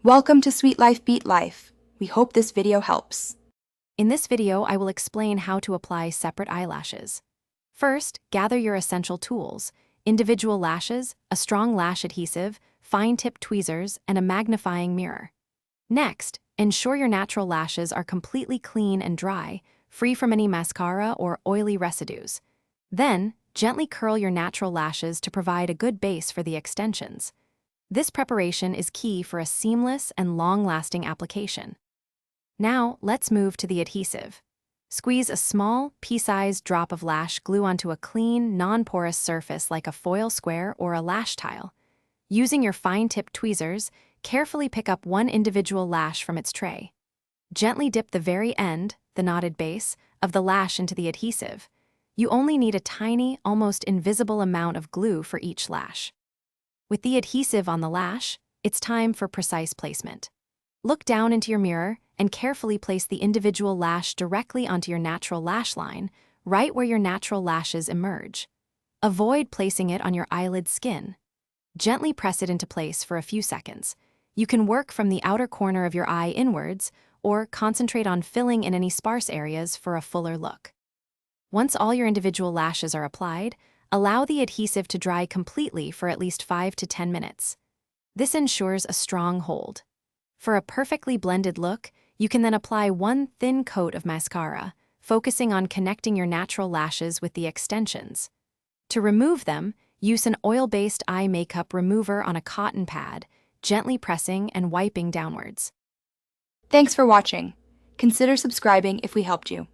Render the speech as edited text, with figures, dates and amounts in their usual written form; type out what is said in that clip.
Welcome to Sweet Life Beat Life. We hope this video helps. In this video, I will explain how to apply separate eyelashes. First, gather your essential tools: individual lashes, a strong lash adhesive, fine-tip tweezers, and a magnifying mirror. Next, ensure your natural lashes are completely clean and dry, free from any mascara or oily residues. Then, gently curl your natural lashes to provide a good base for the extensions. This preparation is key for a seamless and long-lasting application. Now, let's move to the adhesive. Squeeze a small, pea-sized drop of lash glue onto a clean, non-porous surface like a foil square or a lash tile. Using your fine-tip tweezers, carefully pick up one individual lash from its tray. Gently dip the very end, the knotted base, of the lash into the adhesive. You only need a tiny, almost invisible amount of glue for each lash. With the adhesive on the lash, it's time for precise placement. Look down into your mirror and carefully place the individual lash directly onto your natural lash line, right where your natural lashes emerge. Avoid placing it on your eyelid skin. Gently press it into place for a few seconds. You can work from the outer corner of your eye inwards, or concentrate on filling in any sparse areas for a fuller look. Once all your individual lashes are applied, allow the adhesive to dry completely for at least 5 to 10 minutes. This ensures a strong hold. For a perfectly blended look, you can then apply one thin coat of mascara, focusing on connecting your natural lashes with the extensions. To remove them, use an oil-based eye makeup remover on a cotton pad, gently pressing and wiping downwards. Thanks for watching. Consider subscribing if we helped you.